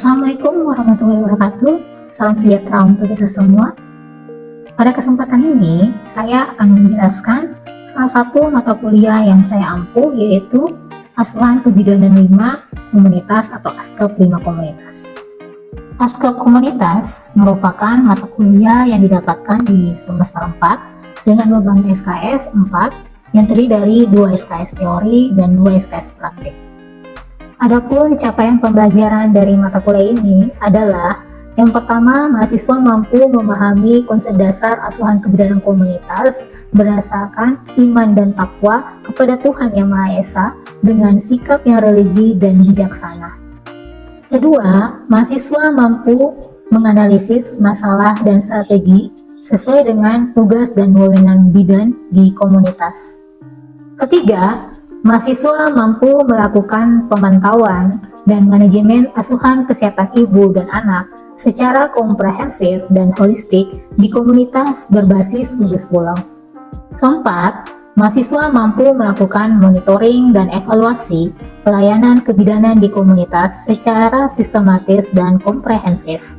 Assalamualaikum warahmatullahi wabarakatuh. Salam sejahtera untuk kita semua. Pada kesempatan ini, saya akan menjelaskan salah satu mata kuliah yang saya ampu, yaitu Asuhan Kebidanan 5 Komunitas atau ASKEP 5 Komunitas. ASKEP Komunitas merupakan mata kuliah yang didapatkan di semester 4 dengan beban SKS 4 yang terdiri dari 2 SKS teori dan 2 SKS praktik. Adapun capaian pembelajaran dari mata kuliah ini adalah yang pertama, mahasiswa mampu memahami konsep dasar asuhan kebidanan komunitas berdasarkan iman dan takwa kepada Tuhan Yang Maha Esa dengan sikap yang religi dan bijaksana. Kedua, mahasiswa mampu menganalisis masalah dan strategi sesuai dengan tugas dan wewenang bidan di komunitas. Ketiga, mahasiswa mampu melakukan pemantauan dan manajemen asuhan kesehatan ibu dan anak secara komprehensif dan holistik di komunitas berbasis gugus pulau. Keempat, mahasiswa mampu melakukan monitoring dan evaluasi pelayanan kebidanan di komunitas secara sistematis dan komprehensif.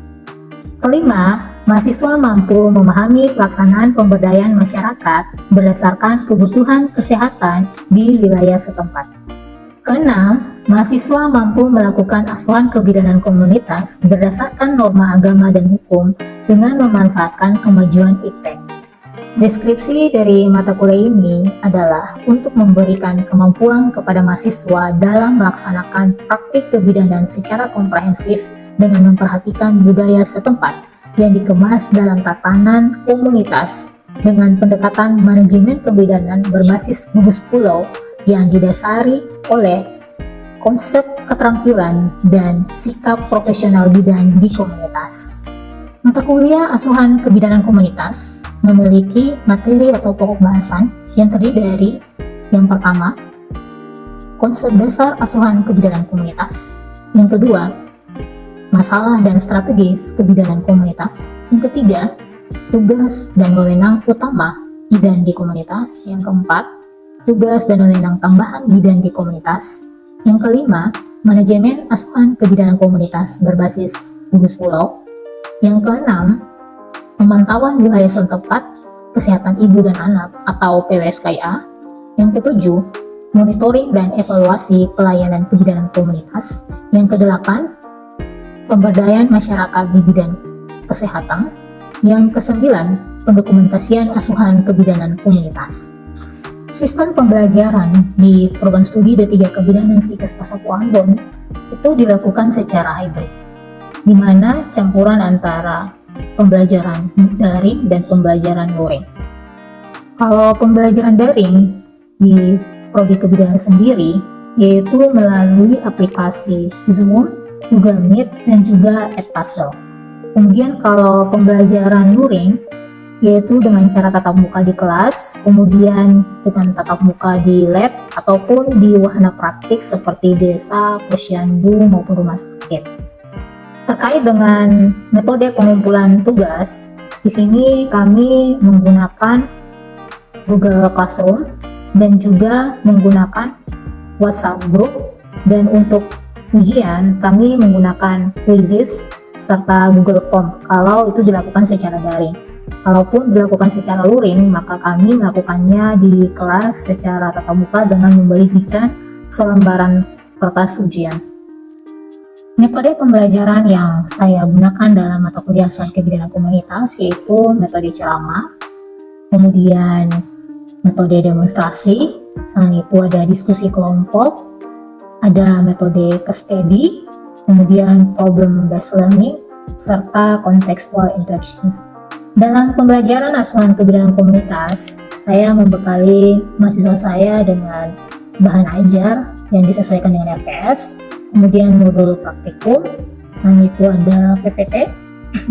Kelima, mahasiswa mampu memahami pelaksanaan pemberdayaan masyarakat berdasarkan kebutuhan kesehatan di wilayah setempat. Keenam, mahasiswa mampu melakukan asuhan kebidanan komunitas berdasarkan norma agama dan hukum dengan memanfaatkan kemajuan iptek. Deskripsi dari mata kuliah ini adalah untuk memberikan kemampuan kepada mahasiswa dalam melaksanakan praktik kebidanan secara komprehensif dengan memperhatikan budaya setempat yang dikemas dalam tatanan komunitas dengan pendekatan manajemen kebidanan berbasis gugus pulau yang didasari oleh konsep keterampilan dan sikap profesional bidan di komunitas. Mata kuliah asuhan kebidanan komunitas memiliki materi atau pokok bahasan yang terdiri dari yang pertama, konsep dasar asuhan kebidanan komunitas. Yang kedua, masalah dan strategis kebidanan komunitas. Yang ketiga, tugas dan wewenang utama bidan di komunitas. Yang keempat, tugas dan wewenang tambahan bidan di komunitas. Yang kelima, manajemen asuhan kebidanan komunitas berbasis gugus pulau. Yang keenam, pemantauan wilayah setempat kesehatan ibu dan anak atau PWSKIA. Yang ketujuh, monitoring dan evaluasi pelayanan kebidanan komunitas. Yang kedelapan, pemberdayaan masyarakat di bidang kesehatan. Yang kesembilan, pendokumentasian asuhan kebidanan komunitas. Sistem pembelajaran di program studi D3 Kebidanan Stikes Pasapu Ambon itu dilakukan secara hybrid, di mana campuran antara pembelajaran daring dan pembelajaran luring. Kalau pembelajaran daring di prodi kebidanan sendiri, yaitu melalui aplikasi Zoom, Google Meet, dan juga Edpuzzle. Kemudian kalau pembelajaran luring, yaitu dengan cara tatap muka di kelas, kemudian dengan tatap muka di lab, ataupun di wahana praktik seperti desa, posyandu, maupun rumah sakit. Terkait dengan metode pengumpulan tugas, di sini kami menggunakan Google Classroom dan juga menggunakan WhatsApp Group, dan untuk ujian kami menggunakan Quizzes serta Google Form kalau itu dilakukan secara daring. Kalaupun dilakukan secara luring, maka kami melakukannya di kelas secara tatap muka dengan membagikan selembaran kertas ujian. Metode pembelajaran yang saya gunakan dalam mata kuliah asuhan kebidanan komunitas yaitu metode ceramah, kemudian metode demonstrasi, selain itu ada diskusi kelompok, ada metode case study, kemudian problem based learning, serta contextual interaction. Dalam pembelajaran asuhan kebidanan komunitas, saya membekali mahasiswa saya dengan bahan ajar yang disesuaikan dengan RPS, kemudian modul praktikum, selain itu ada PPT.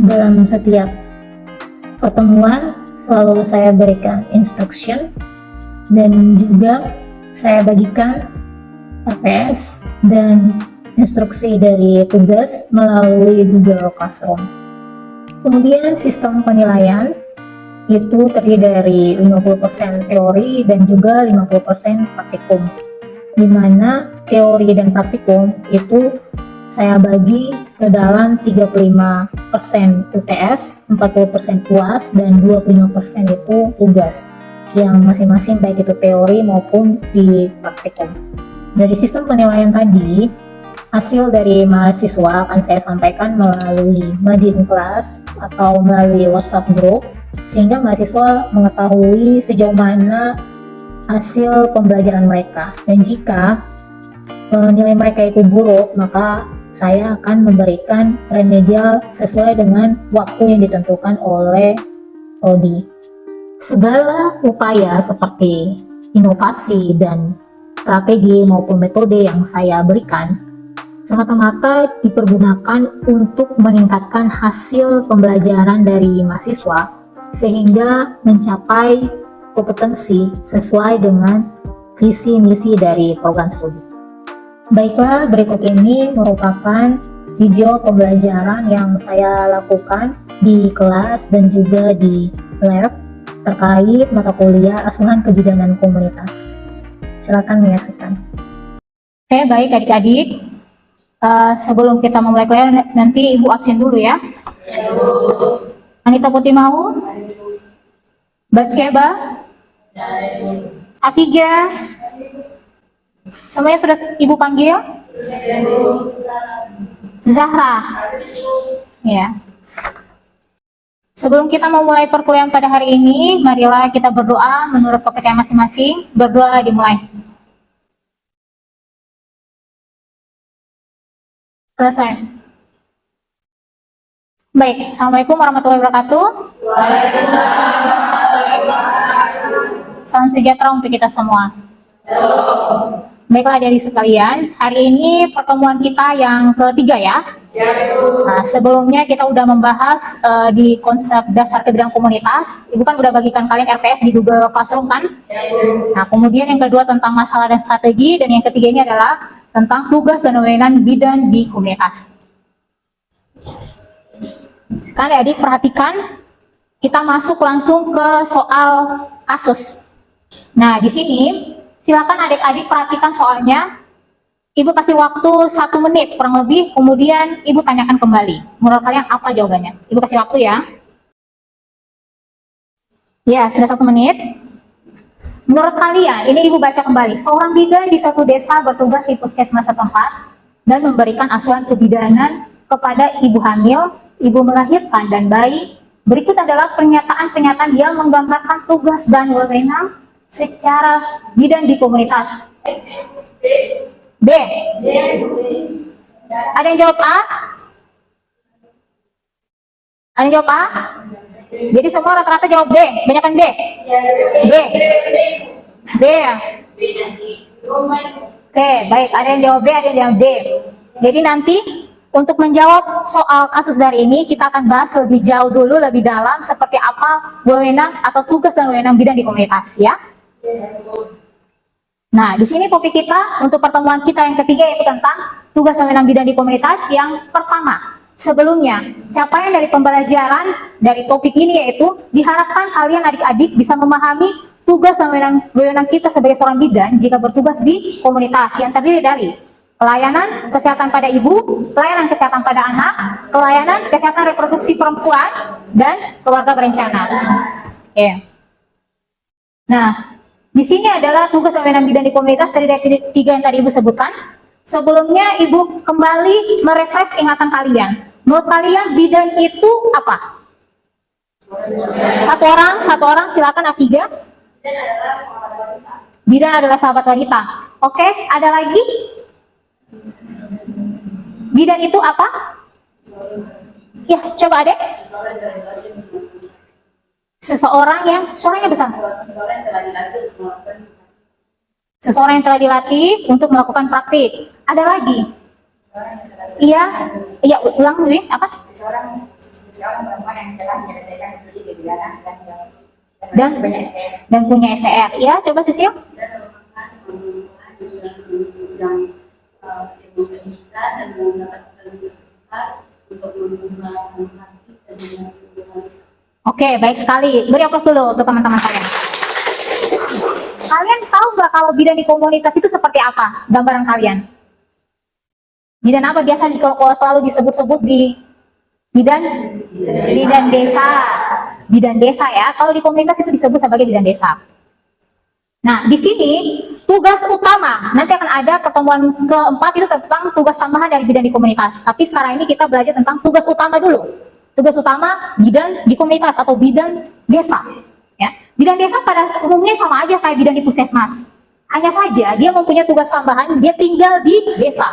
Dalam setiap pertemuan selalu saya berikan instruction dan juga saya bagikan RPS dan instruksi dari tugas melalui Google Classroom. Kemudian sistem penilaian itu terdiri dari 50% teori dan juga 50% praktikum, di mana teori dan praktikum itu saya bagi ke dalam 35% UTS, 40% UAS, dan 25% itu tugas yang masing-masing baik itu teori maupun di praktikum. Dari sistem penilaian tadi, hasil dari mahasiswa akan saya sampaikan melalui Madin kelas atau melalui WhatsApp group, sehingga mahasiswa mengetahui sejauh mana hasil pembelajaran mereka. Dan jika nilai mereka itu buruk, maka saya akan memberikan remedial sesuai dengan waktu yang ditentukan oleh prodi. Segala upaya seperti inovasi dan strategi maupun metode yang saya berikan semata-mata dipergunakan untuk meningkatkan hasil pembelajaran dari mahasiswa sehingga mencapai kompetensi sesuai dengan visi misi dari program studi. Baiklah, berikut ini merupakan video pembelajaran yang saya lakukan di kelas dan juga di lab terkait mata kuliah asuhan kebidanan komunitas. Silakan menyaksikan. Oke, baik adik-adik. Sebelum kita memulai kuliah, nanti Ibu absen dulu ya. Anita Putih mau? Batsyeba? Afiga? Semuanya sudah Ibu panggil? Zahra? Ya. Sebelum kita memulai perkuliahan pada hari ini, marilah kita berdoa menurut kepercayaan masing-masing. Berdoa dimulai. Selesai. Baik, Assalamualaikum warahmatullahi wabarakatuh. Salam sejahtera untuk kita semua. Baiklah adik-adik sekalian, hari ini pertemuan kita yang ketiga ya. Nah, sebelumnya kita udah membahas di konsep dasar kebidanan komunitas. Ibu kan udah bagikan kalian RPS di Google Classroom kan? Nah, kemudian yang kedua tentang masalah dan strategi, dan yang ketiga ini adalah tentang tugas dan wewenang bidan di komunitas. Sekarang adik perhatikan, kita masuk langsung ke soal kasus. Nah, di sini silakan adik-adik perhatikan soalnya. Ibu kasih waktu 1 menit kurang lebih, kemudian Ibu tanyakan kembali. Menurut kalian apa jawabannya? Ibu kasih waktu ya. Ya, sudah 1 menit. Menurut kalian, ini Ibu baca kembali. Seorang bidan di suatu desa bertugas di puskesmas setempat dan memberikan asuhan kebidanan kepada ibu hamil, ibu melahirkan, dan bayi. Berikut adalah pernyataan-pernyataan yang menggambarkan tugas dan wewenang secara bidan di komunitas. B. Ada yang jawab A? Ada yang jawab A? Jadi semua rata-rata jawab B. Banyakan B. B. B ya? Oke, baik. Ada yang jawab B, ada yang jawab D. Jadi nanti untuk menjawab soal kasus dari ini, kita akan bahas lebih jauh dulu, lebih dalam, seperti apa wewenang atau tugas dan wewenang bidan di komunitas ya. Nah, di sini topik kita untuk pertemuan kita yang ketiga yaitu tentang tugas dan wewenang bidan di komunitas. Yang pertama, sebelumnya, capaian dari pembelajaran dari topik ini yaitu diharapkan kalian adik-adik bisa memahami tugas dan wewenang kita sebagai seorang bidan jika bertugas di komunitas yang terdiri dari pelayanan kesehatan pada ibu, pelayanan kesehatan pada anak, pelayanan kesehatan reproduksi perempuan, dan keluarga berencana. Oke. Nah, di sini adalah tugas dan wewenang bidan di komunitas dari 3 yang tadi Ibu sebutkan. Sebelumnya Ibu kembali merefresh ingatan kalian. Menurut kalian bidan itu apa? Satu orang silakan Afiga. Bidan adalah sahabat wanita. Oke, ada lagi? Bidan itu apa? Ya, coba adek. Seseorang yang suaranya besar. Seseorang yang telah dilatih untuk melakukan praktik. Ada lagi? Iya, iya ulang dulu. Apa? Seseorang perempuan yang telah menyelesaikan studi kebidanan dan punya STR. Ya, coba Sisil. Ilmu pendidikan dan mendapatkan sertifikat untuk membuka praktik dan Oke, baik sekali. Beri aplaus dulu untuk teman-teman kalian. Kalian tahu nggak kalau bidan di komunitas itu seperti apa? Gambaran kalian. Bidan apa biasa selalu disebut-sebut di bidan desa. Bidan desa ya. Kalau di komunitas itu disebut sebagai bidan desa. Nah, di sini tugas utama, nanti akan ada pertemuan keempat itu tentang tugas tambahan dari bidan di komunitas. Tapi sekarang ini kita belajar tentang tugas utama dulu. Tugas utama bidan di komunitas atau bidan desa. Ya, bidan desa pada umumnya sama aja kayak bidan di puskesmas. Hanya saja dia mempunyai tugas tambahan, dia tinggal di desa.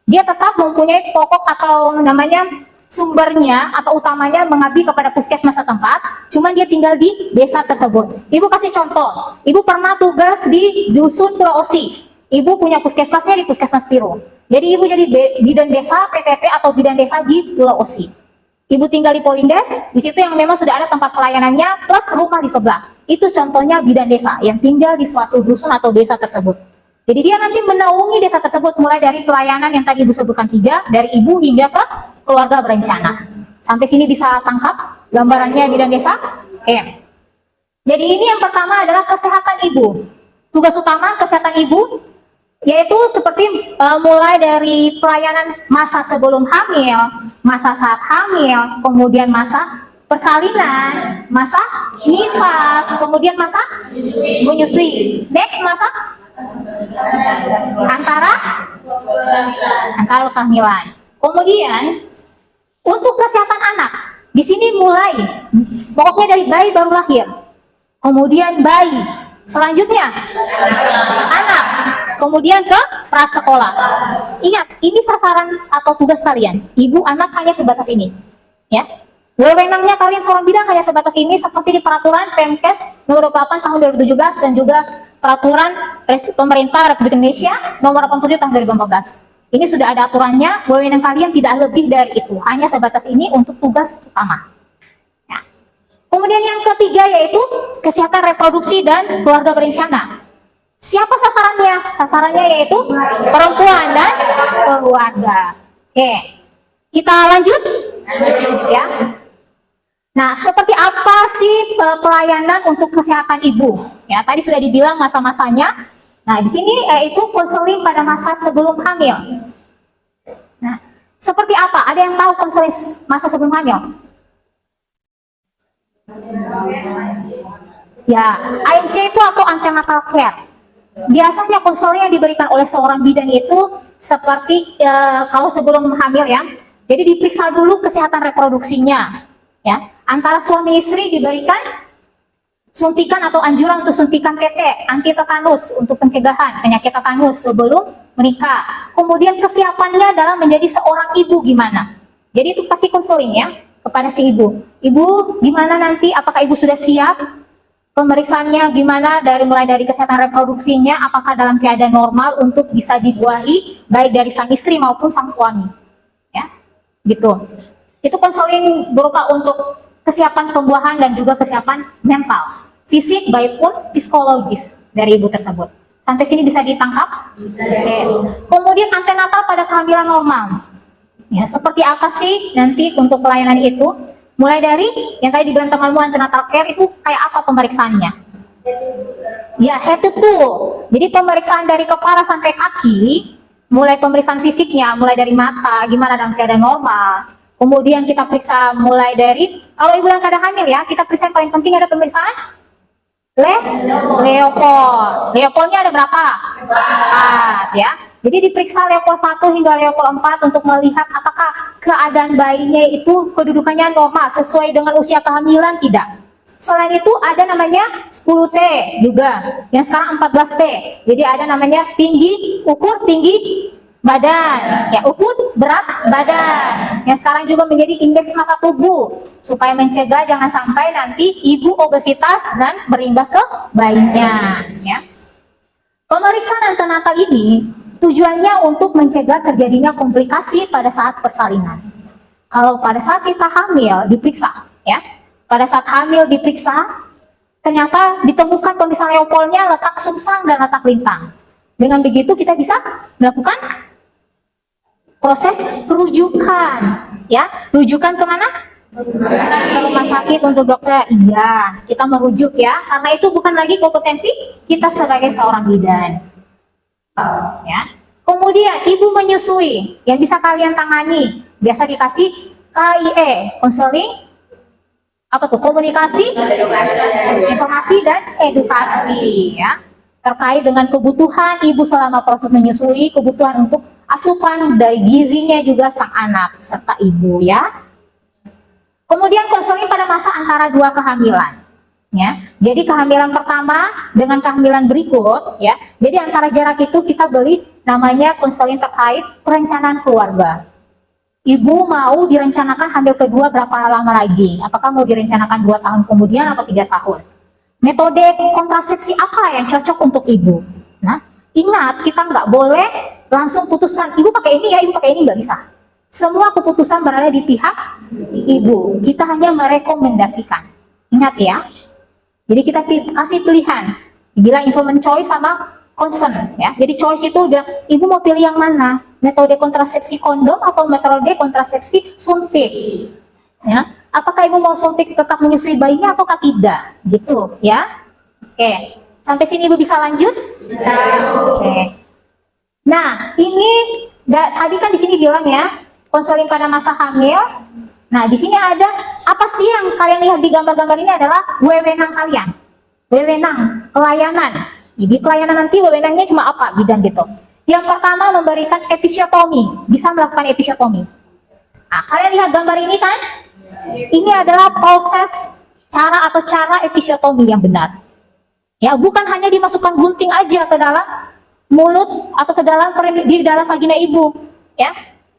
Dia tetap mempunyai pokok atau namanya sumbernya atau utamanya mengabdi kepada puskesmas setempat, cuman dia tinggal di desa tersebut. Ibu kasih contoh, ibu pernah tugas di dusun Pulau Osi, ibu punya puskesmasnya di Puskesmas Piru, jadi ibu jadi bidan desa PTT atau bidan desa di Pulau Osi. Ibu tinggal di Polindes, di situ yang memang sudah ada tempat pelayanannya plus rumah di sebelah. Itu contohnya bidan desa yang tinggal di suatu dusun atau desa tersebut. Jadi dia nanti menaungi desa tersebut mulai dari pelayanan yang tadi ibu sebutkan 3, dari ibu hingga ke keluarga berencana. Sampai sini bisa tangkap gambarannya bidan desa? Oke. Jadi ini yang pertama adalah kesehatan ibu. Tugas utama kesehatan ibu yaitu seperti mulai dari pelayanan masa sebelum hamil, masa saat hamil, kemudian masa persalinan, masa nifas, kemudian masa menyusui. Next masa antara kehamilan. Kemudian untuk kesehatan anak, di sini mulai pokoknya dari bayi baru lahir, kemudian bayi, selanjutnya anak, kemudian ke prasekolah. Ingat, ini sasaran atau tugas kalian. Ibu anak hanya sebatas ini, ya. Wewenangnya kalian seorang bidan hanya sebatas ini, seperti di peraturan Pemkes nomor 28 tahun 2017 dan juga peraturan pemerintah Republik Indonesia nomor 87 tahun 2014. Ini sudah ada aturannya, wewenang kalian tidak lebih dari itu, hanya sebatas ini untuk tugas utama. Nah, kemudian yang ketiga yaitu kesehatan reproduksi dan keluarga berencana. Siapa sasarannya? Sasarannya yaitu perempuan dan keluarga. Oke, kita lanjut ya. Nah, seperti apa sih pelayanan untuk kesehatan ibu? Ya, tadi sudah dibilang masa-masanya. Nah, di sini yaitu konseling pada masa sebelum hamil. Nah, seperti apa? Ada yang tahu konseling masa sebelum hamil? Ya, ANC itu atau antenatal care. Biasanya konseling yang diberikan oleh seorang bidan itu seperti kalau sebelum hamil ya. Jadi diperiksa dulu kesehatan reproduksinya. Ya, antara suami istri diberikan suntikan atau anjuran untuk suntikan TT, anti tetanus untuk pencegahan penyakit tetanus sebelum menikah. Kemudian kesiapannya dalam menjadi seorang ibu gimana? Jadi itu pasti konseling ya kepada si ibu. Ibu gimana nanti? Apakah ibu sudah siap? Pemeriksaannya gimana mulai dari kesehatan reproduksinya? Apakah dalam keadaan normal untuk bisa dibuahi baik dari sang istri maupun sang suami? Ya, gitu. Itu konseling berupa untuk kesiapan pembuahan dan juga kesiapan mental, fisik maupun psikologis dari ibu tersebut. Sampai sini bisa ditangkap? Oke. Kemudian antenatal pada kehamilan normal. Ya, seperti apa sih nanti untuk pelayanan itu? Mulai dari yang tadi dibilang temanmu antenatal care itu kayak apa pemeriksaannya? Ya, head to toe. Jadi pemeriksaan dari kepala sampai kaki, mulai pemeriksaan fisiknya, mulai dari mata, gimana dalam keadaan normal. Kemudian kita periksa mulai dari, kalau ibu dalam keadaan hamil ya, kita periksa yang paling penting ada pemeriksaan Leopold. Leopoldnya ada berapa? 4 ya. Jadi diperiksa Leopold 1 hingga Leopold 4 untuk melihat apakah keadaan bayinya itu kedudukannya normal sesuai dengan usia kehamilan tidak. Selain itu ada namanya 10T juga, yang sekarang 14T. Jadi ada namanya ukur tinggi badan, ya ukur berat badan, yang sekarang juga menjadi indeks massa tubuh, supaya mencegah jangan sampai nanti ibu obesitas dan berimbas ke bayinya. Ya. Pemeriksaan antenatal ini tujuannya untuk mencegah terjadinya komplikasi pada saat persalinan. Kalau pada saat kita hamil diperiksa, ya, pada saat hamil diperiksa, ternyata ditemukan kondisi Leopoldnya letak sungsang dan letak lintang. Dengan begitu kita bisa melakukan proses rujukan, ya. Rujukan kemana? Ke rumah sakit untuk dokter. Iya, kita merujuk ya, karena itu bukan lagi kompetensi kita sebagai seorang bidan. Ya. Kemudian ibu menyusui yang bisa kalian tangani, biasa dikasih KIE, konseling apa tuh, komunikasi, informasi dan edukasi ya, terkait dengan kebutuhan ibu selama proses menyusui, kebutuhan untuk asupan dari gizinya juga sang anak serta ibu ya. Kemudian konseling pada masa antara dua kehamilan ya. Jadi kehamilan pertama dengan kehamilan berikut ya. Jadi antara jarak itu kita beri namanya konseling terkait perencanaan keluarga. Ibu mau direncanakan hamil kedua berapa lama lagi? Apakah mau direncanakan 2 tahun kemudian atau 3 tahun? Metode kontrasepsi apa yang cocok untuk ibu? Nah, ingat kita nggak boleh langsung putuskan ibu pakai ini ya, ibu pakai ini, nggak bisa. Semua keputusan berada di pihak ibu. Kita hanya merekomendasikan. Ingat ya. Jadi kita kasih pilihan. Dibilang information choice sama consent ya. Jadi choice itu udah ibu mau pilih yang mana? Metode kontrasepsi kondom atau metode kontrasepsi suntik? Ya. Apakah ibu mau suntik tetap menyusui bayinya atau tidak? Gitu ya. Oke. Sampai sini ibu bisa lanjut? Bisa. Oke. Nah, ini tadi kan di sini bilang ya, konseling pada masa hamil. Nah, di sini ada apa sih yang kalian lihat di gambar-gambar ini adalah wewenang kalian. Wewenang, pelayanan. Jadi pelayanan nanti wewenangnya cuma apa? Bidang gitu. Yang pertama memberikan episiotomi, bisa melakukan episiotomi. Nah, kalian lihat gambar ini kan? Ini adalah proses cara episiotomi yang benar. Ya, bukan hanya dimasukkan gunting aja ke dalam mulut atau ke dalam di dalam vagina ibu, ya.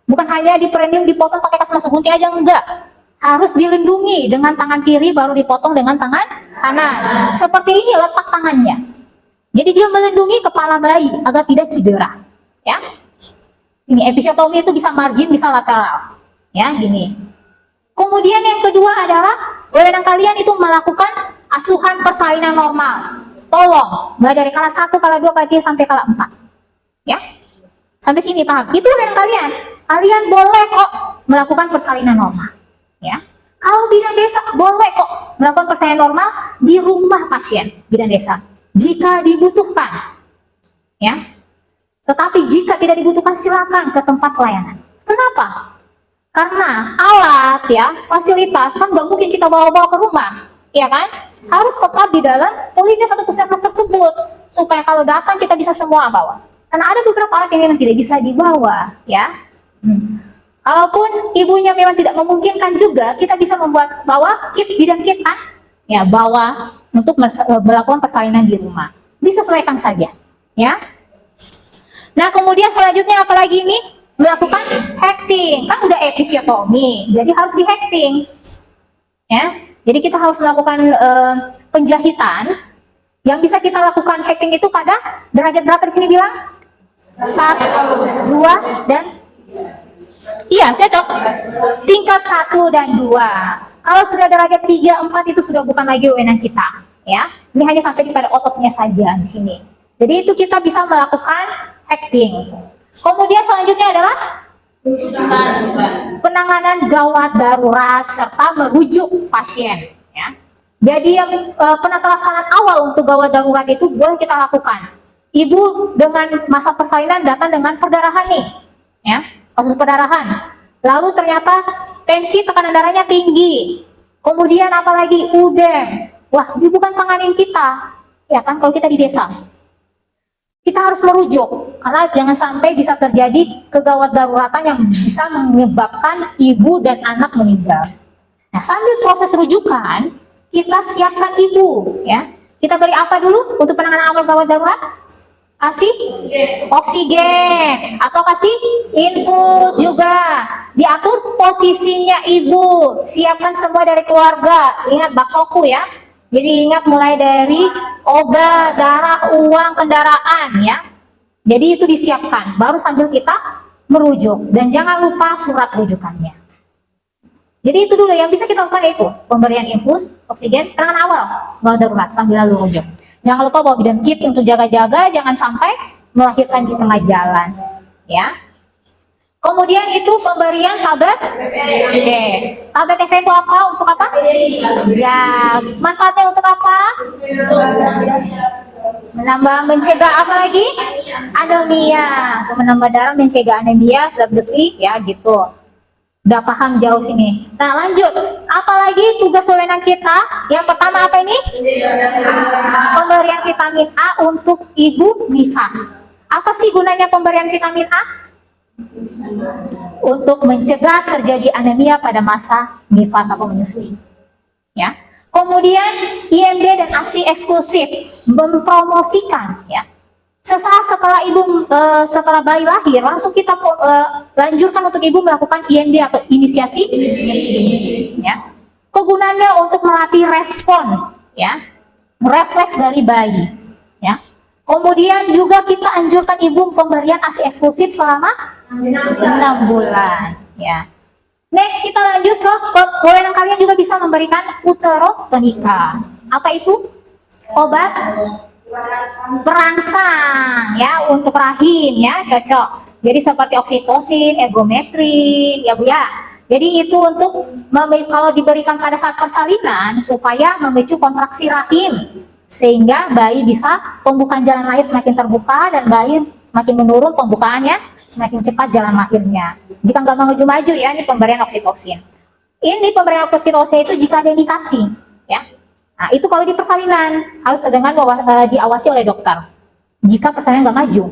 Bukan hanya di perineum dipotong pakai kas masuk gunting aja, enggak. Harus dilindungi dengan tangan kiri baru dipotong dengan tangan kanan. Seperti ini letak tangannya. Jadi dia melindungi kepala bayi agar tidak cedera, ya. Ini episiotomi itu bisa margin, bisa lateral, ya, gini. Kemudian yang kedua adalah wewenang kalian itu melakukan asuhan persalinan normal. Tolong, mulai dari kala 1, kala 2, kala 3 sampai kala 4. Ya. Sampai sini paham? Itu wewenang kalian. Kalian boleh kok melakukan persalinan normal, ya. Kalau bidan desa boleh kok melakukan persalinan normal di rumah pasien bidan desa jika dibutuhkan, ya. Tetapi jika tidak dibutuhkan silakan ke tempat pelayanan. Kenapa? Karena alat ya, fasilitas kan nggak mungkin kita bawa-bawa ke rumah, ya kan? Harus tetap di dalam polides atau puskesmas tersebut supaya kalau datang kita bisa semua bawa. Karena ada beberapa alat yang memang tidak bisa dibawa, ya. Kalaupun ibunya memang tidak memungkinkan juga, kita bisa bawa kit bidan kit kan, ya, bawa untuk melakukan persalinan di rumah. Disesuaikan saja, ya. Nah, kemudian selanjutnya apalagi ini? Melakukan hecting, kan udah episiotomi, jadi harus di hecting, ya. Jadi kita harus melakukan penjahitan. Yang bisa kita lakukan hacking itu pada derajat berapa di sini bilang? 1, 2, dan iya cocok. Tingkat 1 dan 2. Kalau sudah derajat 3, 4 itu sudah bukan lagi wewenang kita, ya. Ini hanya sampai pada ototnya saja di sini. Jadi itu kita bisa melakukan hacking. Kemudian selanjutnya adalah penanganan gawat darurat serta merujuk pasien, ya. Jadi yang penata laksanaan awal untuk gawat darurat itu boleh kita lakukan. Ibu dengan masa persalinan datang dengan perdarahan nih, ya, kasus perdarahan. Lalu ternyata tensi tekanan darahnya tinggi. Kemudian apalagi udem. Wah, ini bukan tanganin kita, ya kan, kalau kita di desa. Kita harus merujuk, karena jangan sampai bisa terjadi kegawat daruratan yang bisa menyebabkan ibu dan anak meninggal. Nah, sambil proses rujukan, kita siapkan ibu, ya. Kita beri apa dulu untuk penanganan awal gawat darurat? Kasih oksigen, atau kasih infus juga. Diatur posisinya ibu, siapkan semua dari keluarga. Ingat baksoku ya. Jadi ingat mulai dari obat, darah, uang, kendaraan ya. Jadi itu disiapkan, baru sambil kita merujuk. Dan jangan lupa surat rujukannya. Jadi itu dulu yang bisa kita lakukan, yaitu pemberian infus, oksigen, serangan awal gawat darurat sambil lalu rujuk. Jangan lupa bawa bidan kit untuk jaga-jaga, jangan sampai melahirkan di tengah jalan. Ya. Kemudian itu pemberian tablet. Oke. Tablet efek itu apa? Untuk apa? Ya, manfaatnya untuk apa? Mencegah apa lagi? Anemia. Menambah darah, mencegah anemia, zat besi, ya gitu. Udah paham jauh sini. Nah lanjut, apalagi tugas wewenang kita? Yang pertama apa ini? Pemberian vitamin A untuk ibu nifas. Apa sih gunanya pemberian vitamin A? Untuk mencegah terjadi anemia pada masa nifas atau menyusui. Ya. Kemudian IMD dan ASI eksklusif mempromosikan, ya. Sesaat setelah setelah bayi lahir, langsung kita lanjutkan untuk ibu melakukan IMD atau inisiasi dini, ya. Kegunaannya untuk melatih respon, ya, refleks dari bayi, ya. Kemudian juga kita anjurkan ibu pemberian ASI eksklusif selama 6 bulan, ya. Next kita lanjut ke wewenang kalian juga bisa memberikan uterotonika. Apa itu? Obat perangsang, ya, untuk rahim, ya, cocok. Jadi seperti oksitosin, ergometrin, ya Bu ya. Jadi itu untuk kalau diberikan pada saat persalinan supaya memicu kontraksi rahim sehingga bayi bisa pembukaan jalan lahir semakin terbuka dan bayi semakin menurun pembukaannya, semakin cepat jalan lahirnya. Jika nggak maju-maju, ya, ini pemberian oksitosin. Ini pemberian oksitosin itu jika ada indikasi, ya. Nah, itu kalau di persalinan harus dengan diawasi oleh dokter jika persalinan nggak maju.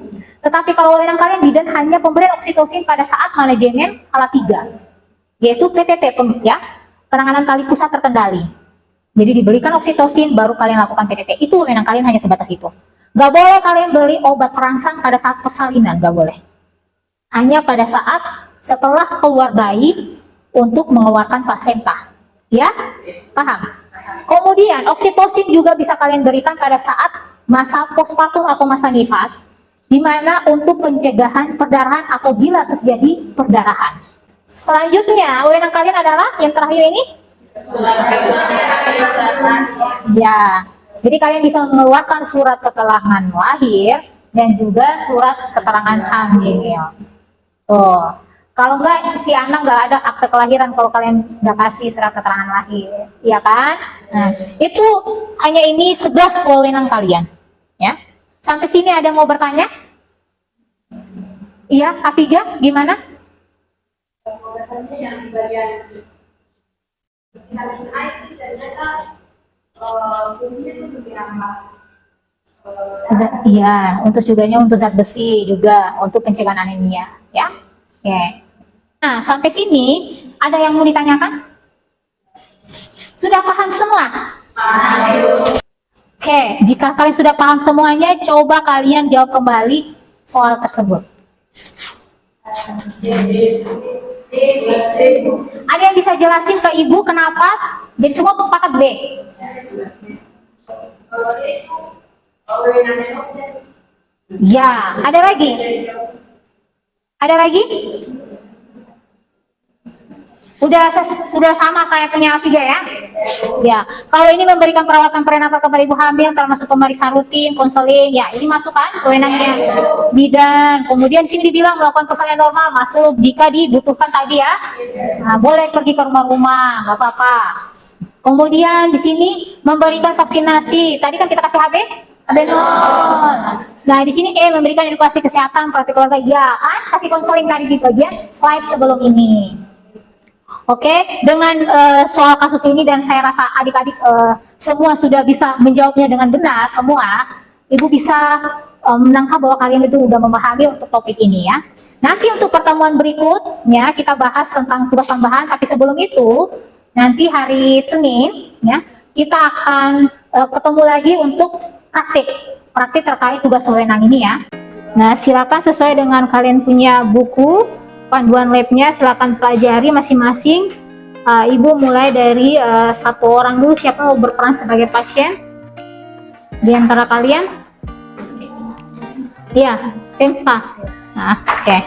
Tetapi kalau wewenang kalian bidan hanya pemberian oksitosin pada saat manajemen skala 3, yaitu PTT, ya, penanganan tali pusat terkendali. Jadi diberikan oksitosin baru kalian lakukan PTT. Itu wewenang kalian hanya sebatas itu. Nggak boleh kalian beli obat perangsang pada saat persalinan, nggak boleh. Hanya pada saat setelah keluar bayi untuk mengeluarkan plasenta. Ya, paham? Kemudian oksitosin juga bisa kalian berikan pada saat masa postpartum atau masa nifas, di mana untuk pencegahan perdarahan atau bila terjadi perdarahan. Selanjutnya, wewenang kalian adalah yang terakhir ini. Ya, jadi kalian bisa mengeluarkan surat keterangan lahir dan juga surat keterangan hamil. Oh. Kalau enggak, si anak nggak ada akte kelahiran kalau kalian nggak kasih surat keterangan lahir, ya kan? Nah, itu hanya ini 11 wewenang kalian, ya. Sampai sini ada yang mau bertanya? Iya, Afiga, gimana? Yang di bagian vitamin A itu ternyata fungsinya itu untuk menambah Iya, untuk juganya untuk zat besi juga untuk pencegahan anemia, ya. Oke. Nah, sampai sini ada yang mau ditanyakan? Sudah paham semua? Oke, jika kalian sudah paham semuanya, coba kalian jawab kembali soal tersebut. Ada yang bisa jelasin ke ibu kenapa? Jadi semua sepakat B. Ya, ada lagi? Ada lagi? Sudah sama saya punya Afiga, ya. Ya, kalau ini memberikan perawatan prenatal kepada ibu hamil termasuk pemeriksaan rutin, konseling, ya ini masuk kan wewenangnya bidan. Kemudian di sini dibilang melakukan persalinan normal masuk jika dibutuhkan tadi, ya. Nah, boleh pergi ke rumah-rumah, nggak apa-apa. Kemudian di sini memberikan vaksinasi. Tadi kan kita kasih HB, Abenol. Nah, di sini memberikan edukasi kesehatan praktik keluarga, ya kan? Kasih konseling tadi di bagian slide sebelum ini. Oke, dengan soal kasus ini dan saya rasa adik-adik semua sudah bisa menjawabnya dengan benar semua, ibu bisa menangkap bahwa kalian itu sudah memahami untuk topik ini, ya. Nanti untuk pertemuan berikutnya kita bahas tentang tugas tambahan, tapi sebelum itu nanti hari Senin, ya, kita akan ketemu lagi untuk praktik terkait tugas wewenang ini, ya. Nah, silakan sesuai dengan kalian punya buku panduan labnya, silakan pelajari masing-masing. Ibu mulai dari satu orang dulu, siapa mau berperan sebagai pasien di antara kalian? Iya, Temsa. Nah, oke.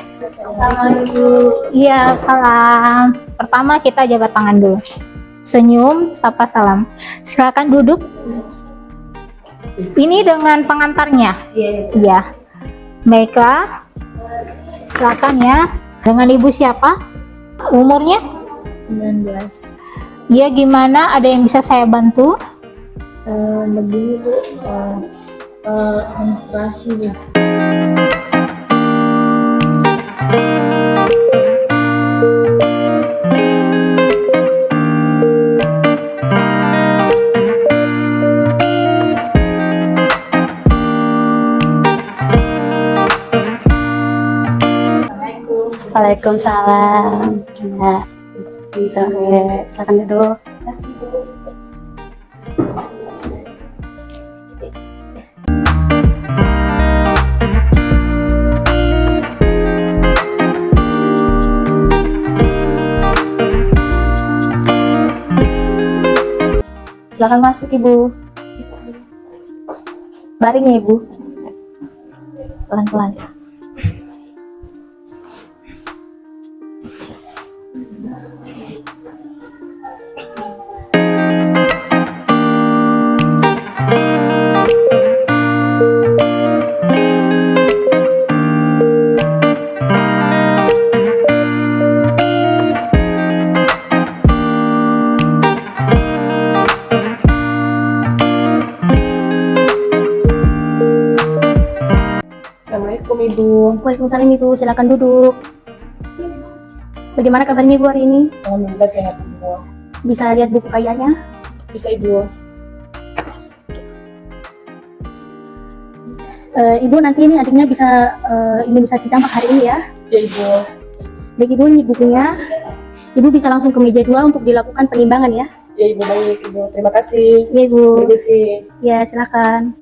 Iya, salam. Pertama kita jabat tangan dulu. Senyum, sapa salam. Silakan duduk. Ini dengan pengantarnya. Iya. Baiklah. Silakan, ya. Dengan ibu siapa? Umurnya? 19. Iya, gimana? Ada yang bisa saya bantu? Begini Bu, Menstruasi Bu. Waalaikumsalam. Ya, sore. Silakan duduk. Silakan masuk Ibu. Baring ya Ibu. Pelan-pelan. Assalamualaikum Ibu. Waalaikumsalam Ibu, silakan duduk. Bagaimana kabarnya Ibu hari ini? Alhamdulillah sehat Ibu. Bisa lihat buku kayanya? Bisa Ibu. Ibu nanti ini adiknya bisa imunisasi campak hari ini ya. Ya Ibu. Baik Ibu, ini bukunya. Ibu bisa langsung ke meja 2 untuk dilakukan penimbangan ya. Ya Ibu, baik Ibu. Terima kasih. Iya Ibu. Permisi. Ya silakan.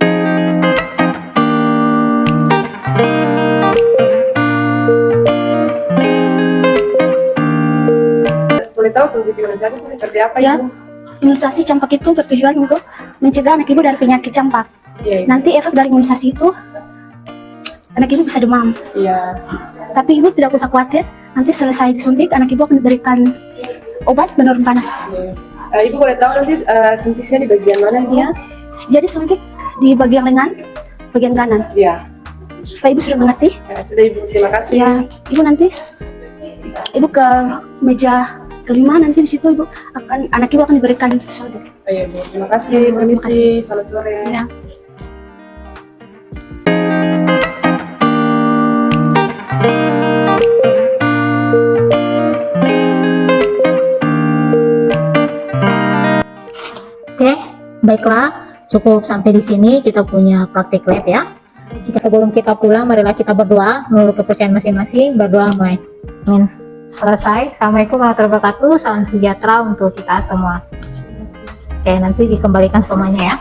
Boleh tahu suntik imunisasi itu seperti apa Ya, Ibu? imunisasi campak itu bertujuan untuk mencegah anak ibu dari penyakit campak. Iya Ibu. Nanti efek dari imunisasi itu anak ibu bisa demam. Iya. Tapi ibu tidak usah khawatir, nanti selesai disuntik anak ibu akan diberikan obat penurun panas. Iya. Ibu boleh tahu nanti suntiknya di bagian mana Ibu? Ya, jadi suntik di bagian lengan, bagian kanan. Iya. Pak Ibu sudah mengerti? Ya, sudah Ibu. Terima kasih. Ya, ibu nanti ibu ke meja kelima, nanti di situ anak ibu akan diberikan suntik. Iya Ibu. Terima kasih. Permisi. Selamat sore. Ya. Oke, baiklah, cukup sampai di sini kita punya praktik lab ya. Jika sebelum kita pulang, marilah kita berdoa menurut kepercayaan masing-masing. Berdoa mulai. Amin. Selesai. Assalamualaikum warahmatullahi wabarakatuh. Salam sejahtera untuk kita semua. Oke, nanti dikembalikan semuanya ya.